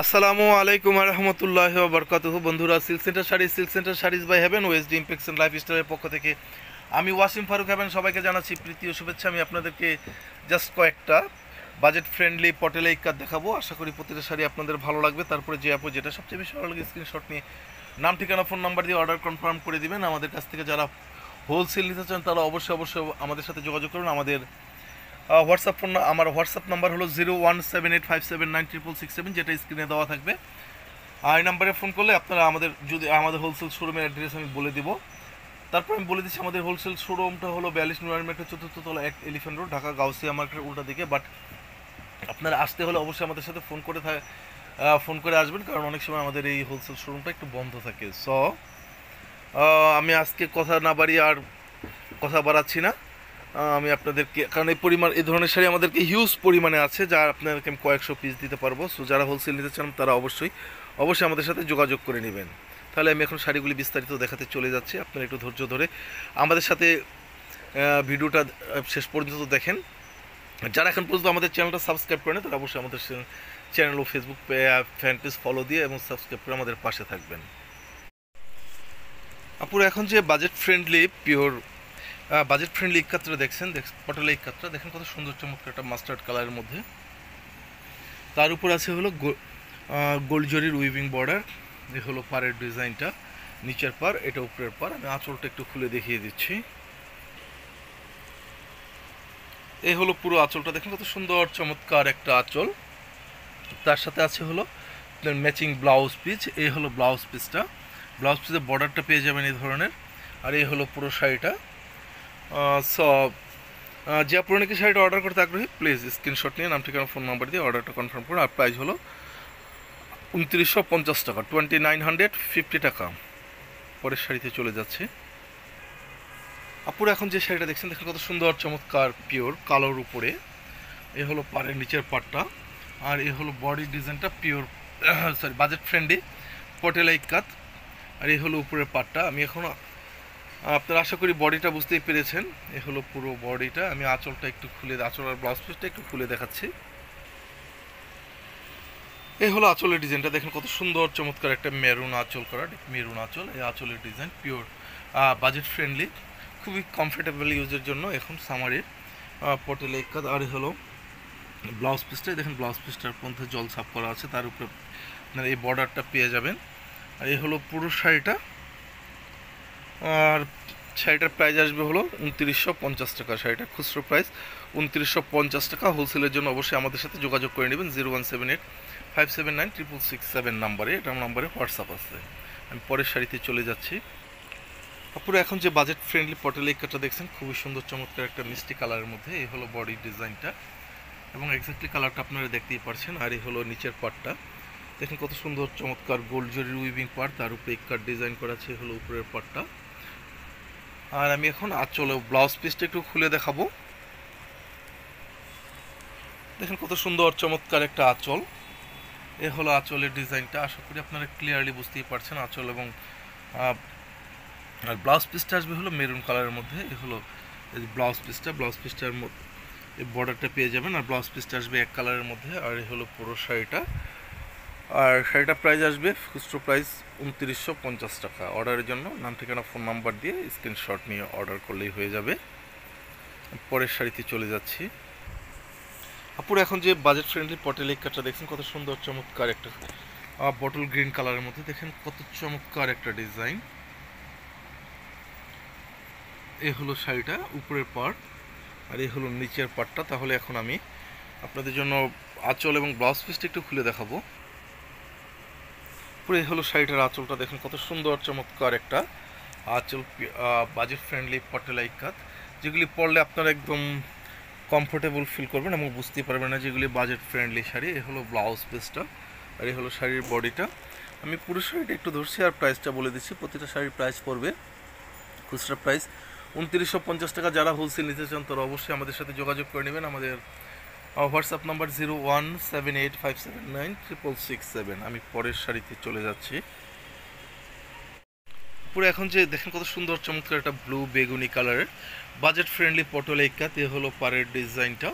আসসালামু আলাইকুম রহমতুল্লাহ বরকাতুহু। বন্ধুরা, silk centre saris by Heaven West Impex and লাইফস্টাইলের পক্ষ থেকে আমি ওয়াসিম ফারুক হেভেন সবাইকে জানাচ্ছি প্রীতি ও শুভেচ্ছা। আমি আপনাদেরকে জাস্ট কয়েকটা বাজেট ফ্রেন্ডলি পটেলাই কাট দেখাবো। আশা করি প্রতিটা শাড়ি আপনাদের ভালো লাগবে। তারপরে যে আপু যেটা সবচেয়ে বেশি ভালো লাগে স্ক্রিনশট নিয়ে নাম, ঠিকানা, ফোন নাম্বার দিয়ে অর্ডার কনফার্ম করে দিবেন। আমাদের কাছ থেকে যারা হোলসেল নিতে চান তারা অবশ্যই আমাদের সাথে যোগাযোগ করুন। আমাদের আমার হোয়াটসঅ্যাপ নাম্বার হলো 01785796667, যেটা স্ক্রিনে দেওয়া থাকবে। আর এই নাম্বারে ফোন করলে আপনারা আমাদের হোলসেল শোরুমের অ্যাড্রেস আমি বলে দিব। তারপর আমি বলে দিচ্ছি আমাদের হোলসেল শোরুমটা হলো 42 নূর মার্কেট, 4th তলা, 1 এলিফ্যান্ট রোড, ঢাকা গাউসিয়া মার্কেটের উল্টা দিকে। বাট আপনারা আসতে হলে অবশ্যই আমাদের সাথে ফোন করে আসবেন, কারণ অনেক সময় আমাদের এই হোলসেল শোরুমটা একটু বন্ধ থাকে। সো আমি আজকে কথা না বাড়িয়ে আর কথা বাড়াচ্ছি না। আমি আপনাদেরকে, কারণ এই ধরনের শাড়ি আমাদেরকে হিউজ পরিমাণে আছে, যা আপনাদেরকে আমি কয়েকশো পিস দিতে পারবো। সো যারা হোলসেল নিতে চান তারা অবশ্যই আমাদের সাথে যোগাযোগ করে নেবেন। তাহলে আমি এখন শাড়িগুলি বিস্তারিত দেখাতে চলে যাচ্ছি। আপনারা একটু ধৈর্য ধরে আমাদের সাথে ভিডিওটা শেষ পর্যন্ত দেখেন। যারা এখন পর্যন্ত আমাদের চ্যানেলটা সাবস্ক্রাইব করেন তারা অবশ্যই আমাদের চ্যানেল ও ফেসবুক ফ্যান পেজ ফলো দিয়ে এবং সাবস্ক্রাইব করে আমাদের পাশে থাকবেন। আপুরা, এখন যে বাজেট ফ্রেন্ডলি ইকাত্রা দেখছেন, পটলা ইকাত্রা দেখেন কত সুন্দর চমৎকার একটা মাস্টার্ড কালারের মধ্যে। তার উপর আছে হলো গোল্ড জরির উইভিং বর্ডার। এ হলো পাড়ের ডিজাইনটা, নিচের পার, এটা উপরের পার। আমি আঁচলটা একটু খুলে দেখিয়ে দিচ্ছি। এই হলো পুরো আঁচলটা, দেখেন কত সুন্দর চমৎকার একটা আঁচল। তার সাথে আছে হলো ম্যাচিং ব্লাউজ পিস। এই হলো ব্লাউজ পিসের বর্ডারটা পেয়ে যাবেন এই ধরনের। আর এই হলো পুরো শাড়িটা। সব যে আপনারা কি শাড়িটা অর্ডার করতে আগ্রহী, প্লিজ স্ক্রিনশট নিয়ে নাম, ঠিকানা, ফোন নাম্বার দিয়ে অর্ডারটা কনফার্ম করুন। আর প্রাইস হলো 2950 টাকা, 2950 টাকা। পরের শাড়িতে চলে যাচ্ছে। আপুরা, এখন যে শাড়িটা দেখছেন দেখেন কত সুন্দর চমৎকার পিওর কালোর উপরে। এ হলো পাড়ের নিচের পাটটা, আর এ হলো বডি ডিজাইনটা পিওর বাজেট ফ্রেন্ডলি পটেলাই কাত। আর এই হলো উপরের পাটটা। আমি এখন আপনারা আশা করি বডিটা বুঝতেই পেরেছেন। এ হলো পুরো বডিটা। আমি আঁচল আর ব্লাউজ পিসটা একটু খুলে দেখাচ্ছি। এই হলো আঁচলের ডিজাইনটা, দেখেন কত সুন্দর চমৎকার একটা মেরুন আঁচল করা, মেরুন আঁচল। এই আঁচলের ডিজাইন পিওর বাজেট ফ্রেন্ডলি, খুবই কমফোর্টেবল ইউজের জন্য এখন সামারের পটেল কাজ। আর হলো ব্লাউজ পিসটা, দেখেন ব্লাউজ পিসটার মধ্যে জল ছাপ করা আছে, তার উপরে আপনারা এই বর্ডারটা পেয়ে যাবেন। আর এই হলো পুরো শাড়িটা। আর শাড়িটার প্রাইস আসবে হলো 2950 টাকা। শাড়িটার খুচরো প্রাইস 2950 টাকা। হোলসেলের জন্য অবশ্যই আমাদের সাথে যোগাযোগ করে নেবেন 01785796667 নাম্বারে। এটা নাম্বারে হোয়াটসঅ্যাপ আছে। আমি পরের শাড়িতে চলে যাচ্ছি। আপুরা, এখন যে বাজেট ফ্রেন্ডলি পটেলাই কাটটা দেখছেন খুবই সুন্দর চমৎকার একটা মিষ্টি কালারের মধ্যে। এই হলো বডি ডিজাইনটা এবং এক্স্যাক্টলি কালারটা আপনারা দেখতেই পারছেন। আর এই হলো নিচের পার্টটা, দেখেন কত সুন্দর চমৎকার গোল্ড জরির উইভিং পার্ট, তার উপরে ইকাট ডিজাইন করা আছে। হলো উপরের পার্টটা। আর আমি এখন আঁচলে ব্লাউজ পিসটা একটু খুলে দেখাবো। দেখেন কত সুন্দর চমৎকার একটা আঁচল। এ হলো আঁচলের ডিজাইনটা। আশা করি আপনারা ক্লিয়ারলি বুঝতেই পারছেন আঁচল এবং আর ব্লাউজ পিসটা আসবে হলো মেরুন কালারের মধ্যে। এ হলো ব্লাউজ পিসটার মধ্যে এই বর্ডারটা পেয়ে যাবেন। আর ব্লাউজ পিসটা আসবে এক কালারের মধ্যে। আর এই হলো পুরো শাড়িটা। আর শাড়িটার প্রাইস আসবে খুচরো প্রাইস 2950 টাকা। অর্ডারের জন্য নাম, ঠিকানা, ফোন নাম্বার দিয়ে স্ক্রিনশট নিয়ে অর্ডার করলেই হয়ে যাবে। পরের শাড়িতে চলে যাচ্ছি। আপুরা, এখন যে বাজেট ফ্রেন্ডলি পটেলাই কাটটা দেখছেন কত সুন্দর চমৎকার একটা বটল গ্রিন কালারের মধ্যে। দেখেন কত চমৎকার একটা ডিজাইন। এ হলো শাড়িটা উপরের পার্ট, আর এই হলো নিচের পার্টটা। তাহলে এখন আমি আপনাদের জন্য আঁচল এবং ব্লাউজ পিসটা একটু খুলে দেখাবো। পুরো এই হলো শাড়িটার আঁচলটা, দেখেন কত সুন্দর চমৎকার একটা আঁচল। বাজেট ফ্রেন্ডলি পটেলাই কাট, যেগুলি পরলে আপনারা একদম কমফোর্টেবল ফিল করবেন এবং বুঝতে পারবেন না যেগুলি বাজেট ফ্রেন্ডলি শাড়ি। এ হলো ব্লাউজ পিসটা, আর এই হলো শাড়ির বডিটা। আমি পুরো শাড়িটা একটু ধরছি আর প্রাইসটা বলে দিচ্ছি। প্রতিটা শাড়ির প্রাইস পড়বে খুচরা প্রাইস 2950 টাকা। যারা হোলসেল নিতে চান তারা অবশ্যই আমাদের সাথে যোগাযোগ করে নেবেন। আমাদের হোয়াটসঅ্যাপ নাম্বার 01785796667। আমি পরের শাড়িতে চলে যাচ্ছি। পুরো এখন যে দেখেন কত সুন্দর চমৎকার একটা ব্লু বেগুনি কালারের বাজেট ফ্রেন্ডলি পটলাই কাট। এ হলো পাড়ের ডিজাইনটা।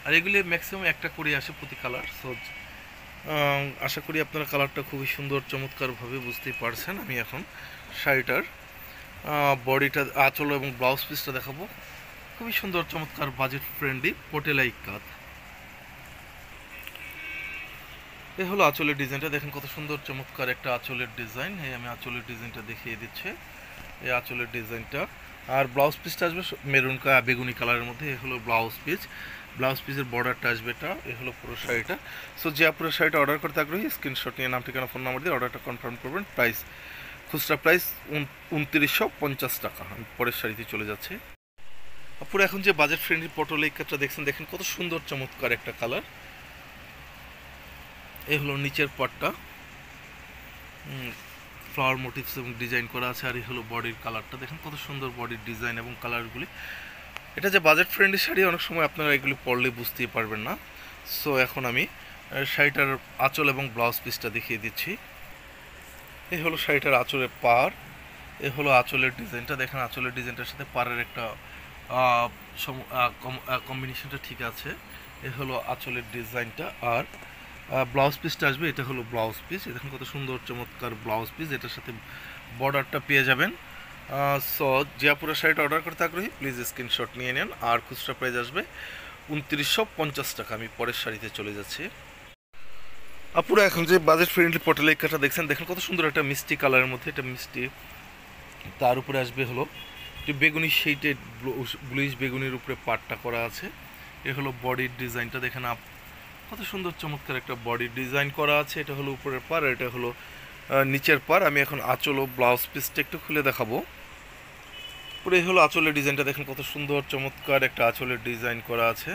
আর এগুলি ম্যাক্সিমাম একটা করে আসে প্রতি কালার। সো আশা করি আপনারা কালারটা খুবই সুন্দর চমৎকারভাবে বুঝতেই পারছেন। আমি এখন শাড়িটার বডিটা, আঁচল এবং ব্লাউজ পিসটা দেখাবো। খুবই সুন্দর চমৎকার বাজেট ফ্রেন্ডলি পটেলাই কাঁথ। এ হলো আঁচলের ডিজাইনটা, দেখেন কত সুন্দর চমৎকার একটা আঁচলের ডিজাইন। এই আমি আঁচলের ডিজাইনটা দেখিয়ে দিচ্ছি, এই আঁচলের ডিজাইনটা। আর ব্লাউজ পিসটা আসবে মেরুন বেগুনি কালারের মধ্যে। এ হলো ব্লাউজ পিস, ব্লাউজ পিসের বর্ডারটা আসবে এটা। এ হলো পুরো শাড়িটা। সো যে পুরো শাড়িটা অর্ডার করতে আগ্রহী স্ক্রিনশট নিয়ে নাম, ঠিকানা, ফোন নাম্বার দিয়ে অর্ডারটা কনফার্ম করবেন। প্রাইস, খুচরা প্রাইস 2950 টাকা। আমি পরের শাড়িতে চলে যাচ্ছি। পুরো এখন যে বাজেট ফ্রেন্ডলি পটল এই কাজটা দেখছেন, দেখেন কত সুন্দর চমৎকার একটা কালার। এই হলো নিচের পাটটা, ফ্লাওয়ার মোটিভস এবং ডিজাইন করা আছে। আর এই হলো বডির কালারটা, দেখেন কত সুন্দর বডির ডিজাইন এবং কালারগুলি। এটা যে বাজেট ফ্রেন্ডলি শাড়ি, অনেক সময় আপনারা এগুলি পরলে বুঝতেই পারবেন না। সো এখন আমি শাড়িটার আঁচল এবং ব্লাউজ পিসটা দেখিয়ে দিচ্ছি। এই হলো শাড়িটার আঁচলের পার, এ হলো আঁচলের ডিজাইনটা। দেখেন আঁচলের ডিজাইনটার সাথে পাড়ের একটা কম্বিনেশনটা ঠিক আছে। এ হলো আঁচলের ডিজাইনটা। আর ব্লাউজ পিসটা আসবে, এটা হলো ব্লাউজ পিস। দেখুন কত সুন্দর চমৎকার ব্লাউজ পিস, এটার সাথে বর্ডারটা পেয়ে যাবেন। সো যে আপুরা শাড়িটা অর্ডার করতে আগ্রহী প্লিজ স্ক্রিনশট নিয়ে নেন। আর খুচরা প্রাইস আসবে 2950 টাকা। আমি পরের শাড়িতে চলে যাচ্ছি। আপুরা এখন যে বাজেট ফ্রেন্ডলি পটলেকাটা দেখছেন, দেখেন কত সুন্দর একটা মিষ্টি কালারের মধ্যে, এটা মিষ্টি। তার উপরে আসবে হলো বেগুনি শেডেড, ব্লুইশ বেগুনির উপরে পাটটা করা আছে। এ হলো বডির ডিজাইনটা, দেখেন কত সুন্দর চমৎকার একটা বডির ডিজাইন করা আছে। এটা হলো উপরের পার, আর এটা হলো নিচের পার। আমি এখন আঁচল ও ব্লাউজ পিসটা একটু খুলে দেখাবো। পুরো এই হলো আঁচলের ডিজাইনটা, দেখেন কত সুন্দর চমৎকার একটা আঁচলের ডিজাইন করা আছে।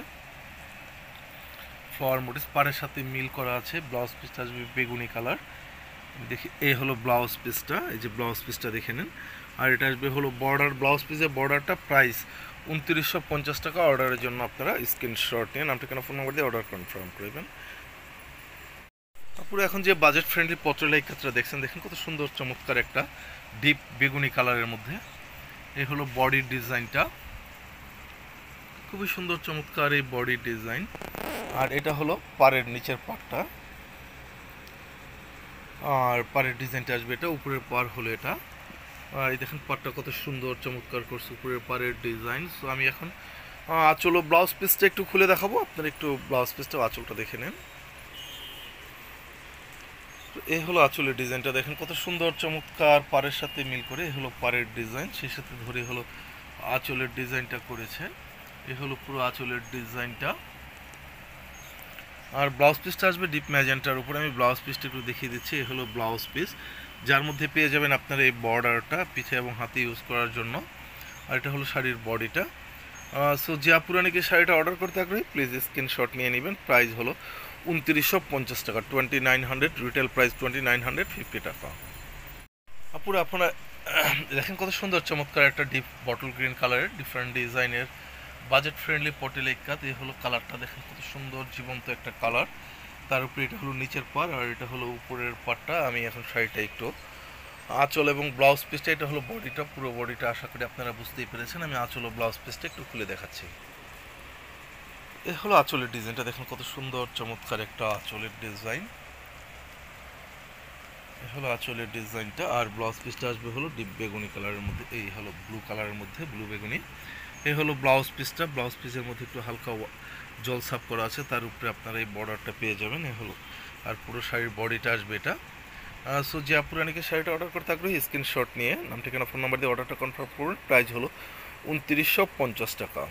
ফ্লাওয়ার মোটিভ পাড়ের সাথে মিল করা আছে। ব্লাউজ পিসটা আসবে বেগুনি কালার। দেখি এই হলো ব্লাউজ পিসটা, এই যে ব্লাউজ পিসটা দেখে নেন। আর এটা আসবে হলো বর্ডার, ব্লাউজ পিসের বর্ডারটা প্রাইস 2950 টাকা। অর্ডারের জন্য আপনারা স্ক্রিনশট নিয়ে নাম, ঠিকানা, ফোন নাম্বার দিয়ে অর্ডার কনফার্ম করবেন। তারপরে এখন যে বাজেট ফ্রেন্ডলি পটলের ক্ষেত্রে দেখছেন, দেখেন কত সুন্দর চমৎকার একটা ডিপ বেগুনি কালারের মধ্যে। এই হলো বডির ডিজাইনটা, খুবই সুন্দর চমৎকার এই বডির ডিজাইন। আর এটা হলো পাড়ের নিচের পাটটা, আর পাড়ের ডিজাইনটা আসবে এটা। উপরের পাড় হলো এটা। এই দেখেন পাড়টা কত সুন্দর চমৎকার করছে, উপরের পাড়ের ডিজাইন। সো আমি এখন আঁচল ও ব্লাউজ পিসটা একটু খুলে দেখাবো, আপনারা একটু ব্লাউজ পিসটা আঁচলটা দেখে নেন। এই হলো আঁচলের ডিজাইনটা, দেখেন কত সুন্দর চমৎকার পাড়ের সাথে মিল করে। এই হলো পাড়ের ডিজাইন, সেই সাথে ধরে হলো আঁচলের ডিজাইনটা করেছে। এই হলো পুরো আঁচলের ডিজাইনটা। আর ব্লাউজ পিসটা আসবে ডিপ ম্যাজেন্টার উপরে। আমি ব্লাউজ পিসটা একটু দেখিয়ে দিচ্ছি। এই হলো ব্লাউজ পিস, যার মধ্যে পেয়ে যাবেন আপনার এই বর্ডারটা পিছে এবং হাতে ইউজ করার জন্য। আর এটা হলো শাড়ির বডিটা। সো যে আপুরা নাকি শাড়িটা অর্ডার করতে আগ্রহী প্লিজ স্ক্রিনশট নিয়ে নেবেন। প্রাইস হলো 2950 টাকা, 2900। রিটেল প্রাইস 2950 টাকা। আপুরা আপনারা দেখেন কত সুন্দর চমৎকার একটা ডিপ বটল গ্রিন কালারের ডিফারেন্ট ডিজাইনের বাজেট ফ্রেন্ডলি পটেল কাঁথ। এই হলো কালারটা, দেখেন কত সুন্দর জীবন্ত একটা কালার। তার উপরে এটা হলো নিচের পার, আর এটা হলো উপরের পারটা। আমি এখন শাড়িটা একটু আঁচল এবং ব্লাউজ পিসটা, এটা হলো বডিটা, পুরো বডিটা আশা করি আপনারা বুঝতেই পেরেছেন। আমি আঁচল ও ব্লাউজ পিসটা একটু খুলে দেখাচ্ছি। এ হলো আঁচলের ডিজাইনটা, দেখেন কত সুন্দর চমৎকার একটা আঁচলের ডিজাইন। এ হলো আঁচলের ডিজাইনটা। আর ব্লাউজ পিসটা আসবে হলো ডিপ বেগুনি কালারের মধ্যে, এই হলো ব্লু কালারের মধ্যে, ব্লু বেগুনি। এই হলো ব্লাউজ পিসটা, ব্লাউজ পিসের মধ্যে একটু হালকা জল সাপ করা আছে, তার উপরে আপনারা এই বর্ডারটা পেয়ে যাবেন। এ হলো আর পুরো শাড়ির বডিটা আসবে এটা। সো যে আপুরা নাকি শাড়িটা অর্ডার করতে আগ্রহী স্ক্রিনশট নিয়ে নাম, ঠিকানা, ফোন নাম্বার দিয়ে অর্ডারটা কনফার্ম করুন। প্রাইস হলো 2950 টাকা।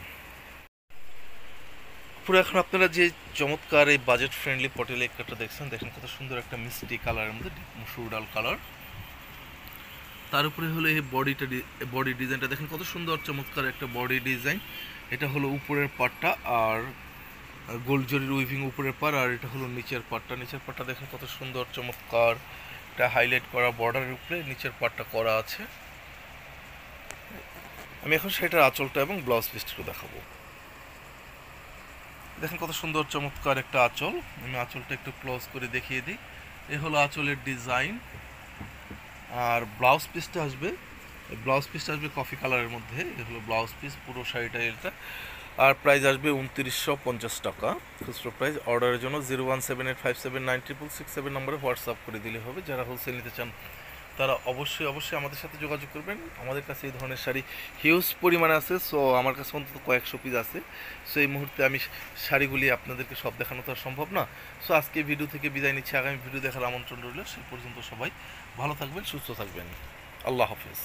পুরো এখন আপনারা যে চমৎকার এই বাজেট ফ্রেন্ডলি পটেল একটা দেখছেন, দেখেন কত সুন্দর একটা মিষ্টি কালারের মধ্যে, মুসুর ডাল কালার। তার উপরে হলো এই বডি ডিজাইনটা, দেখেন কত সুন্দর চমৎকার একটা বডি ডিজাইন। এটা হলো উপরের পাটটা, আর গোল্ড জরির উইভিং উপরের পার। আর এটা হলো নিচের পাটটা, নিচের পাটটা দেখেন কত সুন্দর চমৎকার এটা হাইলাইট করা বর্ডারের উপরে নিচের পাটটা করা আছে। আমি এখন সেটার আঁচলটা এবং ব্লাউজ পিসটা দেখাবো। দেখেন কত সুন্দর চমৎকার একটা আঁচল। আমি আঁচলটা একটু ক্লোজ করে দেখিয়ে দিই। এ হলো আঁচলের ডিজাইন। আর ব্লাউজ পিসটা আসবে কফি কালারের মধ্যে। এ হলো ব্লাউজ পিস, পুরো শাড়িটা এটা। আর প্রাইস আসবে 2950 টাকা খুচরো প্রাইস। অর্ডারের জন্য 01785796667 নম্বরে হোয়াটসঅ্যাপ করে দিলে হবে। যারা হোলসেল নিতে চান তারা অবশ্যই আমাদের সাথে যোগাযোগ করবেন। আমাদের কাছে এই ধরনের শাড়ি হিউজ পরিমাণে আছে, সো আমার কাছে অন্তত কয়েকশো পিস আছে। সো এই মুহূর্তে আমি শাড়িগুলি আপনাদেরকে সব দেখানো তো আর সম্ভব না। সো আজকে ভিডিও থেকে বিদায় নিচ্ছি, আগামী ভিডিও দেখার আমন্ত্রণ রইল। সেই পর্যন্ত সবাই ভালো থাকবেন, সুস্থ থাকবেন। আল্লাহ হাফেজ।